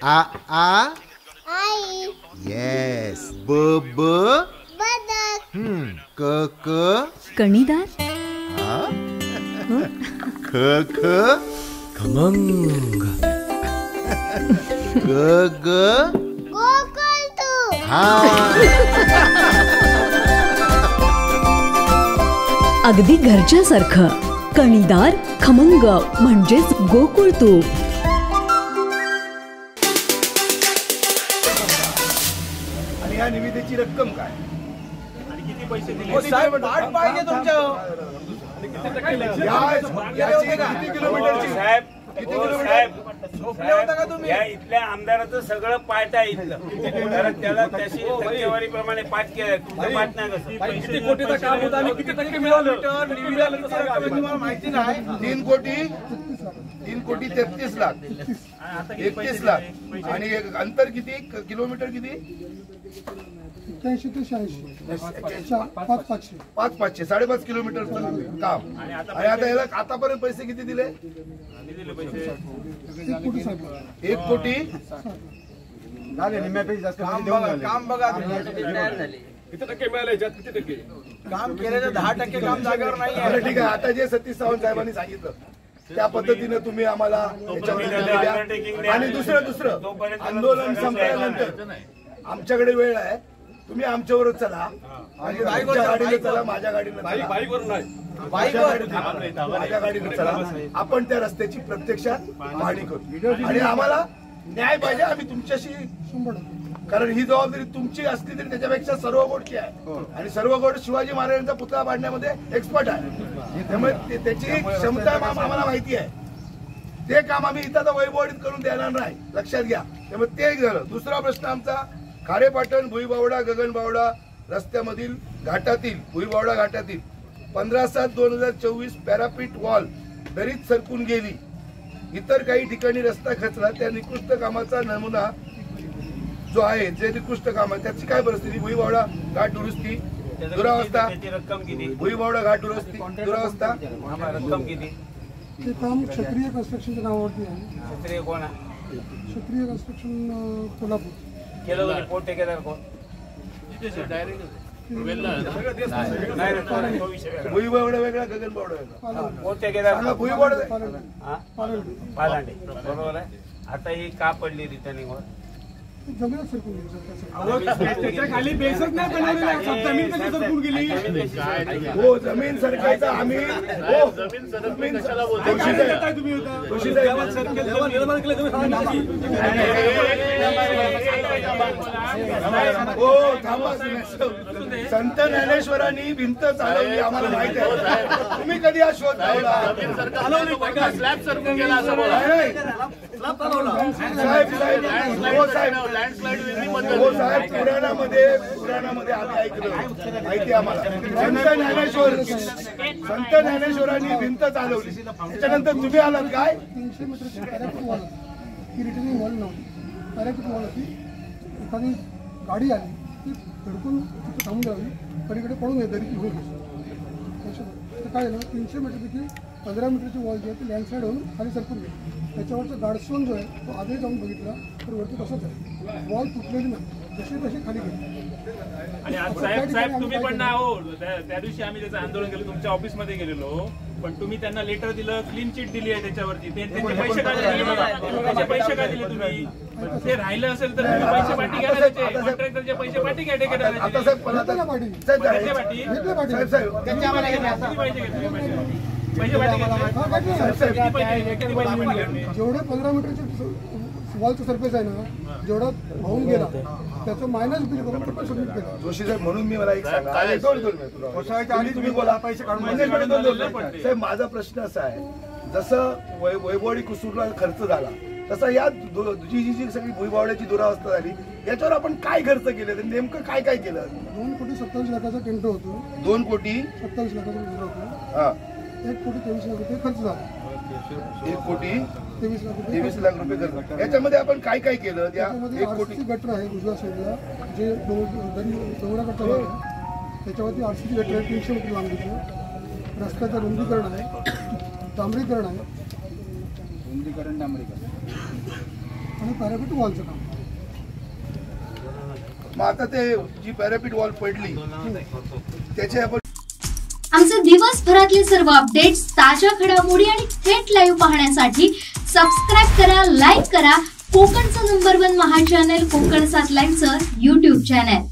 आ आ आई. Yes. ब ब बदक. क क कणीदार. ख ख खमंग. ग ग गोकुळ तू. हा. अगदी घरच्यासारखं. कणीदार खमंग म्हणजेच गोकुळ तूप. आणि या निविदेची रक्कम काय आणि किती पैसे दिले? साहेब पाहिजे तुमच्या किती किलोमीटरची साहेब किती हो, किलोमीटर? साहेब झोपले होता का तुम्ही? या इथल्या आमदाराचं सगळं पाठ आहे इथलं. कारण त्याला त्याशी टक्केवारीप्रमाणे पाठ केलं. तुमचं पाठ नाही कसं? किती कोटीचं काम होतं आणि किती टक्के मिळालं माहिती नाही. 3,33,00,000 31 लाख आणि अंतर किती किलोमीटर किती 81 ते 86 5,500 5,500 किलोमीटरचं काम. आणि आता याला आतापर्यंत पैसे किती दिले? 1 कोटी साहेब. 1 कोटी झाले निम्म्यापेक्षा जास्त काम बघा किती टक्के मिळाले? किती टक्के काम केलेलं 10% काम जागेवर नाही आहे. ठीक आहे. आता जे सतीश सावंत साहेबांनी सांगितलं त्या पद्धतीने तुम्ही आम्हाला आणि दुसरं आंदोलन संपल्यानंतर आमच्याकडे वेळ आहे. तुम्ही आमच्यावरच चला. माझ्या गाडीने चला. माझ्या गाडीने बाईकवर नाही माझ्या गाडीने चला. आपण त्या रस्त्याची प्रत्यक्षात पाहणी करू आणि आम्हाला न्याय पाहिजे. आम्ही तुमच्याशी कारण ही जबाबदारी तुमची असली तरी त्याच्यापेक्षा सर्व गोडची आहे आणि सर्व गोड शिवाजी महाराजांचा पुतळा बांधण्यामध्ये एक्सपर्ट आहे. त्यामुळे त्याची क्षमता आम्हाला माहिती आहे. ते काम आम्ही इथं वैभवडीत करून देणार नाही. लक्षात घ्या. त्यामुळे ते एक झालं. दुसरा प्रश्न आमचा खारेपाटण भुईबावडा गगनबावडा रस्त्यामधील घाटातील भुईबावडा घाटातील 15/7/2024 पॅरापीट वॉल दरीत सरकून गेली. इतर काही ठिकाणी रस्ता खचला. त्या निकृष्ट कामाचा नमुना जो आहे जे निकृष्ट काम आहे त्याची काय परिस्थिती? भुईबावडा घाट दुरुस्ती दुरावस्था. रक्कम किती? भुईबावडा घाट दुरुस्ती दुरावस्था रक्कम किती? ते काम क्षत्रिय कन्स्ट्रक्शनच्या नावावरती आहे. क्षत्रिय कोण आहे? क्षत्रिय कन्स्ट्रक्शन कोल्हापूर. केलं होतं कोण ठेकेदार कोण? भुईबावडा वेगळा गगनबावडा वेगळा. कोण ठेकेदार? भुईबावडा पालांडे. बरोबर आहे. आता ही का पडली रिटर्निंगवर? जमीनच सरकून गेली. खाली बेसच नाही बनवलेला. जमीन कशी सरकून गेली? हो जमीन सरकायचं आम्ही हो जमीन कशाला तुम्ही हो थांबा. संत ज्ञानेश्वरांनी भिंत चालवली आम्हाला माहिती आहे. तुम्ही कधी हा शोध लावला? स्लॅब सरकून गेला असं हो साहेब पुराणामध्ये आम्ही ऐकलं माहिती आम्हाला. संत ज्ञानेश्वरांनी भिंत चालवली. त्याच्यानंतर तुम्ही आलात काय? 300 मीटरची पॅरापीट वॉल ही रिटर्निंग वॉल नव्हती. पॅरापीट वॉल होती. एखादी गाडी आली ती धडकून तिथे थांबून द्यावी. पलीकडे पडून येत तरी घेऊन तर काय झालं 300 मीटरपैकी 15 मीटरची वॉल जी आहे ती लँडस्लाईड होऊन खाली सरकून गेली. त्याच्यावरचा गाडस्टोन जो आहे तो आधी जाऊन बघितला तर वरती तसंच आहे. वॉल तुटलेली नाही. जशी तशी खाली गेली. आणि आज साहेब तुम्ही पण ना हो त्या दिवशी आम्ही त्याचं आंदोलन केलं तुमच्या ऑफिसमध्ये गेलेलो. पण तुम्ही त्यांना लेटर दिलं क्लीन चिट दिली आहे त्याच्यावरती. त्यांचे पैसे काय दिले? त्याचे पैसे काय दिले तुम्ही? ते राहिलं असेल तर तुम्ही पैसे पाठी घ्या. त्याचे कॉन्ट्रॅक्टरचे पैसे पाठी घ्या. ठेकेदाराचे जेवढे 15 मीटरचे वॉलचं सरफेस आहे ना जेवढा वाहून गेला त्याचं मायनस बिल करून पण सबमिट केलं. जोशी साहेब म्हणून मी मला एक सांगा तुम्ही बोला पैसे काढून साहेब. माझा प्रश्न असा आहे जसं वैभवडी कुसूरला खर्च झाला तसा या जी सगळी भुईबावड्याची दुरावस्था झाली याच्यावर आपण काय खर्च केलं? नेमकं काय काय केलं? 2,27,00,000चा टेंडर होतो. 2,27,00,000 टेंडर होतो. हा 1,23,00,000 रुपये खर्च झाला. 1,23,00,000 रुपये खर्च. याच्यामध्ये आपण काय काय केलं? त्या 1 कोटी गटर आहे उजव्या साईडला जे डोंगरा गटर आहे त्याच्यावरती RCC गटर आहे 300 मीटर लांबीचं. रस्त्याचं रुंदीकरण आहे. डांबरीकरण आहे. आणि पॅरापेट वॉलचं काम. मग आता ते जी पॅरापीट वॉल पडली त्याचे आपण आमचे दिवसभरातले सर्व अपडेट्स, ताज्या घडामोडी आणि थेट लाईव्ह पाहण्यासाठी सबस्क्राईब करा, लाईक करा कोकणचं नंबर 1 महा चॅनल कोकण 7 लाईव्हचं YouTube चॅनल.